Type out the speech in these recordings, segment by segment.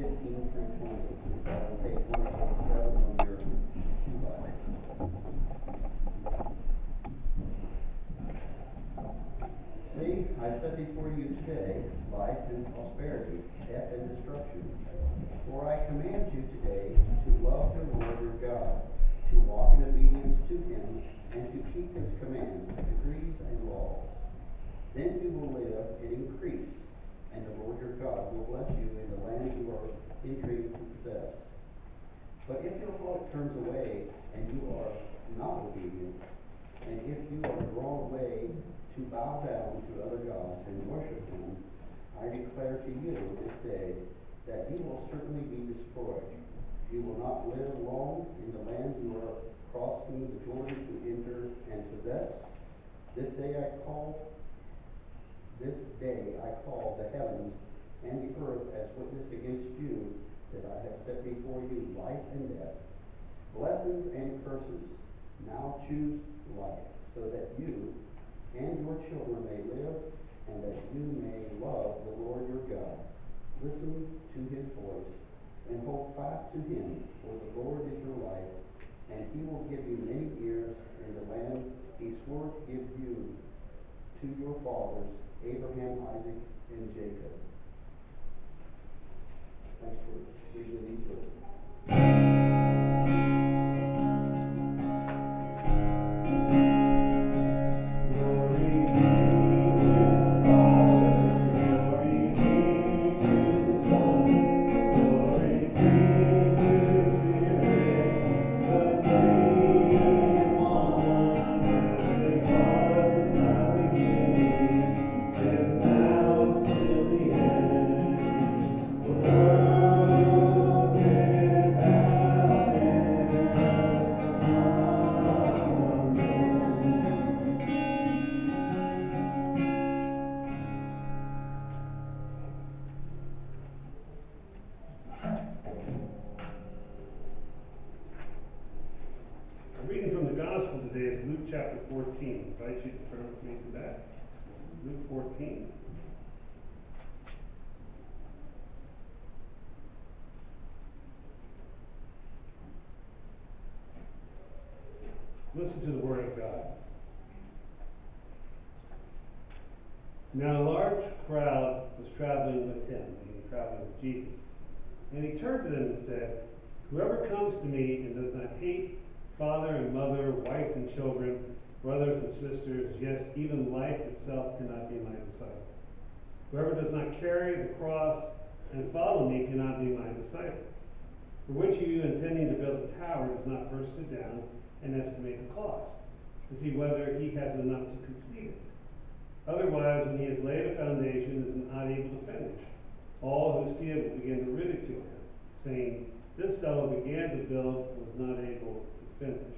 15 through 20. It's on page 147 on your pew Bible. See, I set before you today life and prosperity, death and destruction. For I command you today to love the Lord your God, to walk in obedience to him, and to keep his commands, decrees, and laws. Then you will live and increase, and the Lord your God will bless you in the land you are entering to possess. But if your heart turns away and you are not obedient, and if you are drawn away to bow down to other gods and worship them, I declare to you this day that you will certainly be destroyed. You will not live long in the land you are crossing the Jordan to enter and possess. This day I call the heavens and the earth as witness against you that I have set before you life and death, blessings and curses. Now choose life, so that you and your children may live, and that you may love the Lord your God. Listen to his voice, and hold fast to him, for the Lord is your life, and he will give you many years in the land he swore to give you to your fathers, Abraham, Isaac, and Jacob. Thanks for reading these verses. Today is Luke chapter 14. I invite you to turn with me to that. Luke 14. Listen to the word of God. Now a large crowd was traveling with him, meaning traveling with Jesus. And he turned to them and said, "Whoever comes to me and does not hate father and mother, wife and children, brothers and sisters, yes, even life itself cannot be my disciple. Whoever does not carry the cross and follow me cannot be my disciple. For which of you intending to build a tower does not first sit down and estimate the cost, to see whether he has enough to complete it? Otherwise, when he has laid a foundation and is not able to finish, all who see it will begin to ridicule him, saying, 'This fellow began to build and was not able to finish.'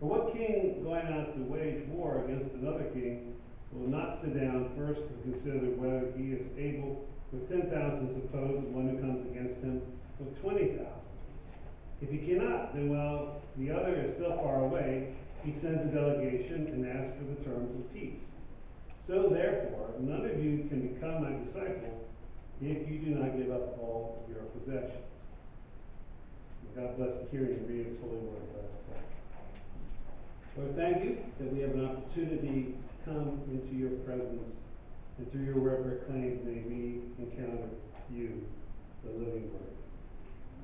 For what king going out to wage war against another king will not sit down first and consider whether he is able with 10,000 to oppose the one who comes against him with 20,000? If he cannot, then while the other is still far away, he sends a delegation and asks for the terms of peace. So therefore, none of you can become my disciple if you do not give up all of your possessions." God bless the hearing and reading his holy word. Let's pray. Lord, thank you that we have an opportunity to come into your presence, and through your word proclaimed may we encounter you, the living word.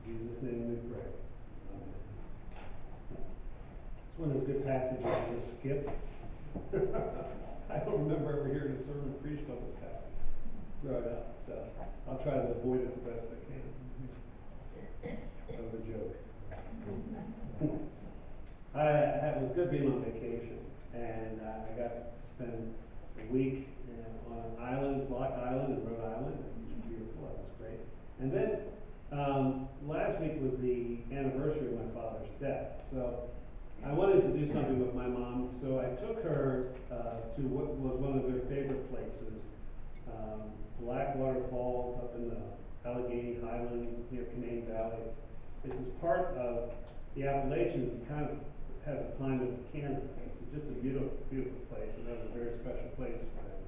In Jesus' name we pray. Amen. It's one of those good passages to just skip. I don't remember ever hearing a sermon preached on this passage growing up, so I'll try to avoid it the best I can. That was a joke. It was good being on vacation, and I got to spend a week on an island, Block Island in Rhode Island. It was beautiful. That was great. And then last week was the anniversary of my father's death, so I wanted to do something with my mom, so I took her to what was one of their favorite places, Blackwater Falls up in the Allegheny Highlands near Canaan Valley. This is part of the Appalachians. It kind of has the climate of Canada. It's just a beautiful, beautiful place, and that was a very special place for them.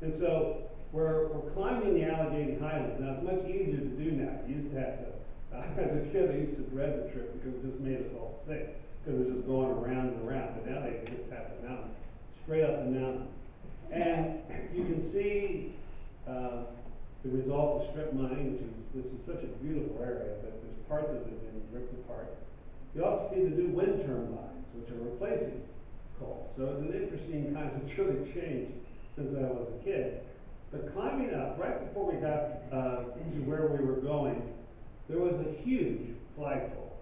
And so we're climbing the Allegheny Highlands. Now it's much easier to do now. You used to have to, as a kid, I used to dread the trip because it just made us all sick, because it was just going around and around, but now they just have the mountain, straight up the mountain. And you can see, the results of strip mining, this is such a beautiful area, but there's parts of it that have been ripped apart. You also see the new wind turbines, which are replacing coal. So it's an interesting kind of, it's really changed since I was a kid. But climbing up, right before we got to where we were going, there was a huge flagpole.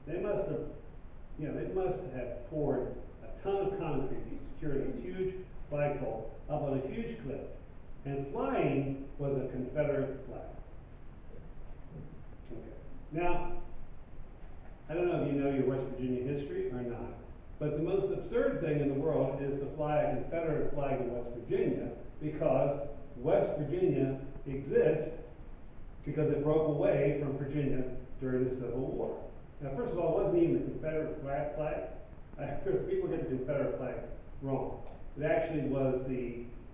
They must have poured a ton of concrete to secure this huge flagpole up on a huge cliff. And flying was a Confederate flag. Okay. Now, I don't know if you know your West Virginia history or not, but the most absurd thing in the world is to fly a Confederate flag in West Virginia, because West Virginia exists because it broke away from Virginia during the Civil War. Now, first of all, it wasn't even a Confederate flag. Because people get the Confederate flag wrong. It actually was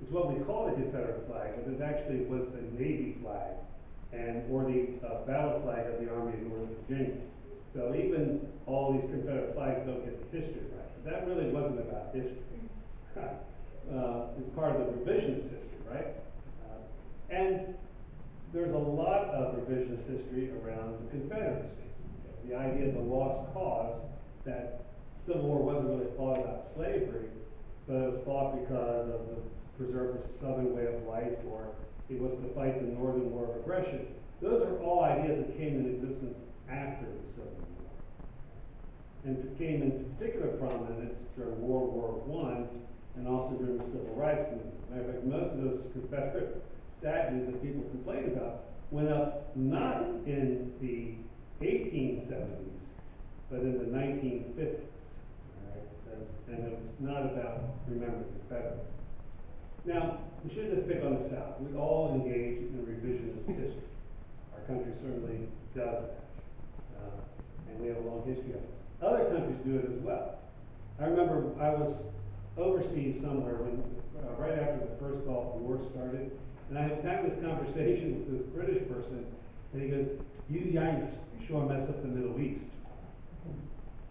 it's what we call the Confederate flag, but it actually was the Navy flag, or the battle flag of the Army of Northern Virginia. So even all these Confederate flags don't get the history right. But that really wasn't about history. It's part of the revisionist history, right? And there's a lot of revisionist history around the Confederacy. The idea of the lost cause, that Civil War wasn't really fought about slavery, but it was fought because of the preserve the Southern way of life, or it was to fight the Northern War of aggression. Those are all ideas that came into existence after the Civil War, and came into particular prominence during World War I and also during the Civil Rights Movement. Matter of fact, most of those Confederate statues that people complain about went up not in the 1870s, but in the 1950s. And it was not about remembering the Confederates. Now, we shouldn't just pick on the South. We all engage in revisionist history. Our country certainly does that. And we have a long history of it. Other countries do it as well. I remember I was overseas somewhere when, right after the first Gulf War started, and I was having this conversation with this British person, and he goes, "You Yanks sure mess up the Middle East."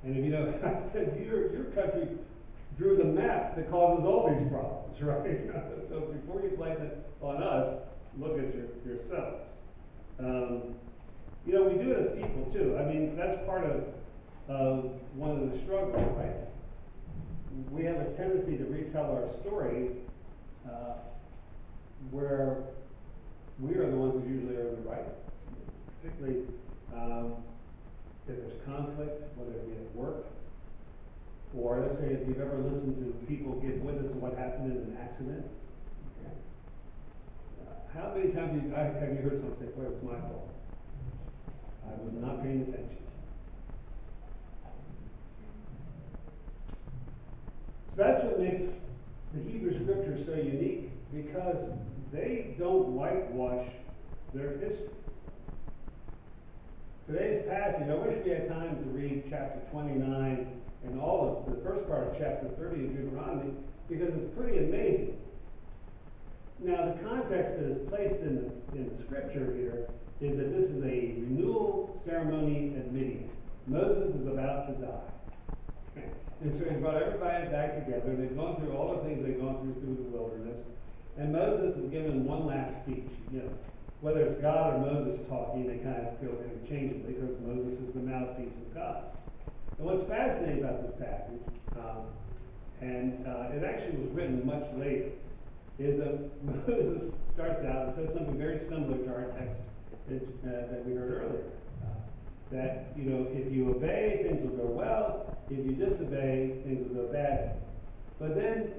And if you know, I said, your country drew the map that causes all these problems, right? So before you blame it on us, look at yourselves. We do it as people too. I mean, that's part of one of the struggles, right? We have a tendency to retell our story where we are the ones who usually are in the right, particularly if there's conflict, whether it be at work, or let's say if you've ever listened to people give witness of what happened in an accident. Okay. How many times have you heard someone say, "Boy, it's my fault. I was not paying attention"? So that's what makes the Hebrew Scriptures so unique, because they don't whitewash their history. Today's passage, I wish we had time to read chapter 29 and all of the first part of chapter 30 of Deuteronomy, because it's pretty amazing. Now, the context that is placed in the scripture here is that this is a renewal ceremony at Midian. Moses is about to die. Okay. And so he's brought everybody back together, and they've gone through all the things they've gone through the wilderness, and Moses is given one last speech. Whether it's God or Moses talking, they kind of feel interchangeably, because Moses is the mouthpiece of God. And what's fascinating about this passage, and it actually was written much later, is that Moses starts out and says something very similar to our text that we heard earlier. That, if you obey, things will go well. If you disobey, things will go bad. But then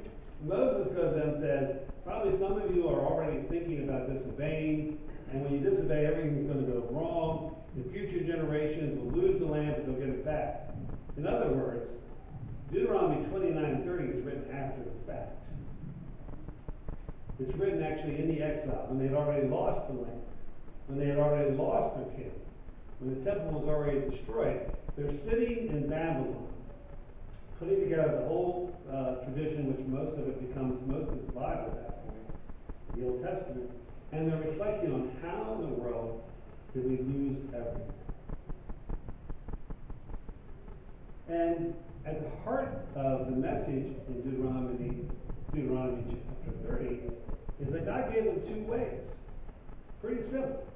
Moses goes down and says, probably some of you are already thinking about disobeying, and when you disobey, everything's going to go wrong. The future generations will lose the land, but they'll get it back. In other words, Deuteronomy 29 and 30 is written after the fact. It's written actually in the exile, when they had already lost the land, when they had already lost their king, when the temple was already destroyed. They're sitting in Babylon, putting together the whole tradition, which most of it becomes most of the Bible at that point, the Old Testament, and they're reflecting on how in the world did we lose everything. And at the heart of the message in Deuteronomy chapter 30 is that God gave them two ways. Pretty simple.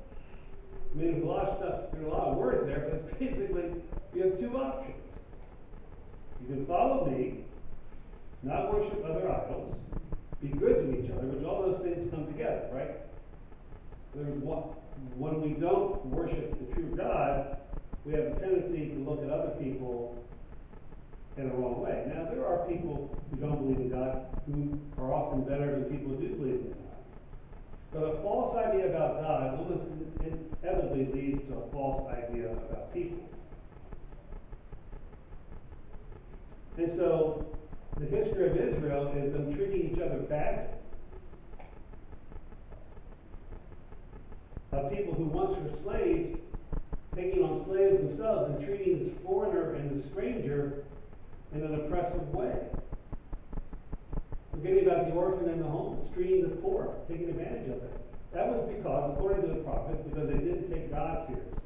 I mean, there's a lot of stuff, there's a lot of words there, but it's basically, you have two options. You can follow me, not worship other idols, be good to each other, which all those things come together, right? There's one, when we don't worship the true God, we have a tendency to look at other people in a wrong way. Now, there are people who don't believe in God who are often better than people who do believe in God. But a false idea about God almost inevitably leads to a false idea about people. And so, the history of Israel is them treating each other badly. Of people who once were slaves, taking on slaves themselves and treating this foreigner and the stranger in an oppressive way. Forgetting about the orphan and the homeless, treating the poor, taking advantage of it. That was because, according to the prophets, because they didn't take God seriously.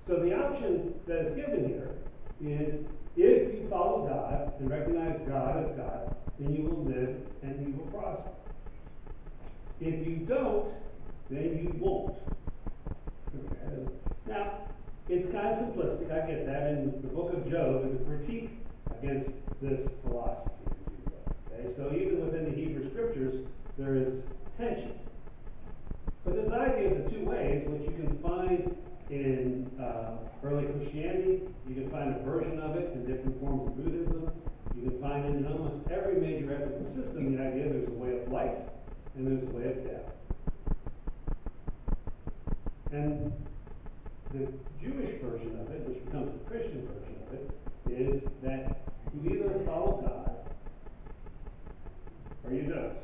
So the option that is given here is, if you follow God and recognize God as God, then you will live and you will prosper. If you don't, then you won't. Okay. Now, it's kind of simplistic, I get that, and the book of Job is a critique against this philosophy. Okay? So even within the Hebrew scriptures, there is tension. But this idea of the two ways, which you can find in early Christianity, you can find a version of it in different forms of Buddhism, you can find it in almost every major ethical system, the idea there's a way of life and there's a way of death. And the Jewish version of it, which becomes the Christian version of it, is that you either follow God or you don't.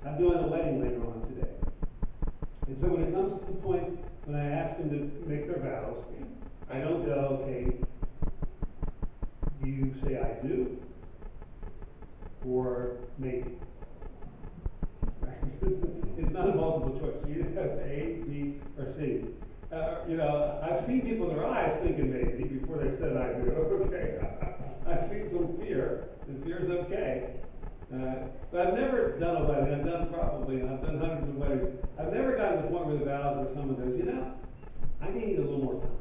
I'm doing a wedding later on today. And so when it comes to the point when I ask them to make their vows, I don't go, okay, do you say I do? Or maybe. Right? It's not a multiple choice. You either have A, B, or C. I've seen people in their eyes thinking maybe before they said I do. Okay. I've seen some fear, and fear's okay. But I've never done a wedding. I've done hundreds of weddings. I've never gotten to the point where the vows where someone goes, I need a little more time.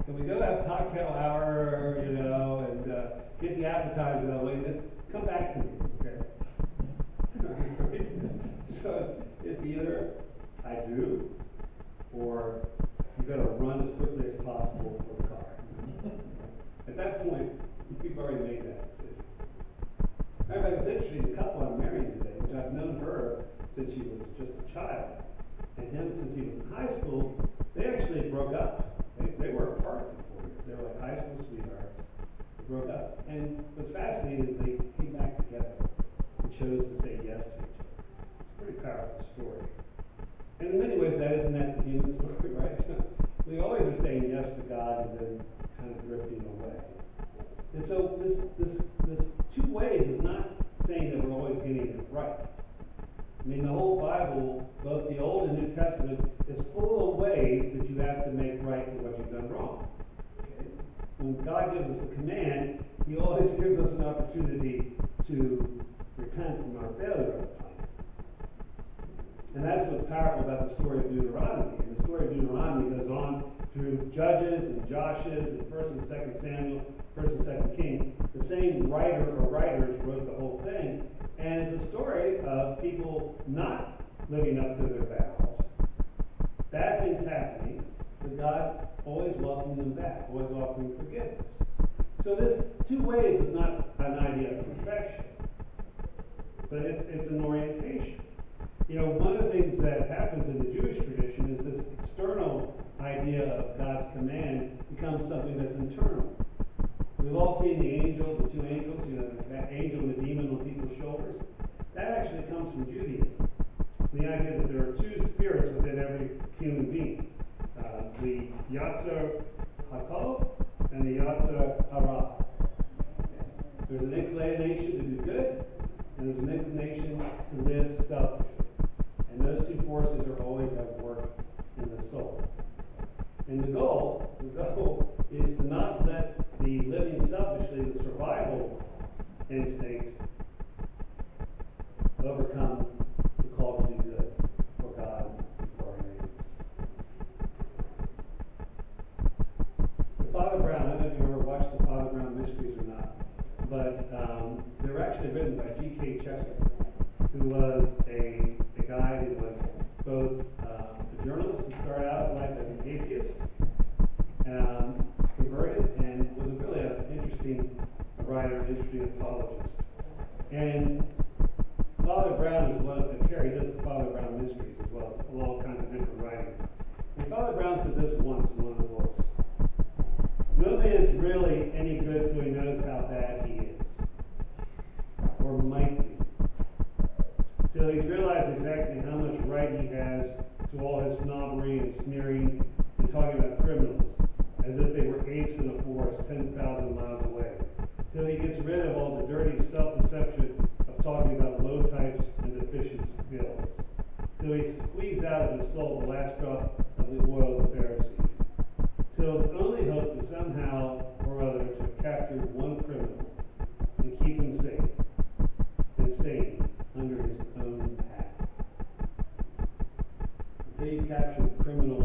Can we go have cocktail hour, and get the appetizer out of the way, and then come back to me, okay? So it's either I do, or you better run as quickly as possible for the car. At that point, you've already made that decision. Matter of fact, it's interesting, the couple I'm marrying today, which I've known her since she was just a child, and him since he was in high school, they actually broke up. They were apart for 4 years. They were like high school sweethearts. They broke up. And what's fascinating is they came back together and chose to say yes to each other. It's a pretty powerful story. And in many ways, that isn't that the human story, right? We always are saying yes to God and then kind of drifting away. And so this two ways is not saying that we're always getting it right. I mean, the whole Bible, both the Old and New Testament, is full of ways that you have to make right for what you've done wrong. Okay? When God gives us a command, He always gives us an opportunity to repent from our failure of the plan. And that's what's powerful about the story of Deuteronomy. And the story of Deuteronomy goes on through Judges and Joshes and 1st and 2nd Samuel, 1st and 2nd Kings. The same writer or writers wrote the whole thing. And it's a story of people not living up to their vows, bad things happening, but God always welcoming them back, always offering forgiveness. So this two ways is not an idea of perfection, but it's an orientation. One of the things that happens in the Jewish tradition is this external idea of God's command becomes something that's internal. We've all seen the two angels, the angel and the demon on people's shoulders. That actually comes from Judaism. The idea that there are two spirits within every human being. The Yatzer Hatov and the Yatzer Hara. There's an inclination to do good, and there's an inclination to live selfishly. And those two forces are always at work not. But they were actually written by G.K. Chesterton, who was a guy who was both a journalist who started out his life as an atheist, converted, and was really an interesting writer, interesting apologist. And Father Brown is one of the he does the Father Brown Mysteries as well, all kinds of different writings. And Father Brown said this once in one of the books: "No man's really any good till he knows how bad he is, or might be, till he's realized exactly how much right he has to all his snobbery and sneering and talking about criminals as if they were apes in a forest 10,000 miles away, till he gets rid of all the dirty self-deception of talking about low types and deficient skills, till he squeezed out of his soul the last drop of the oil of the Pharisees, till his only hope is somehow or other to have captured one criminal and keep him safe and sane under his own hat. Until you capture the criminal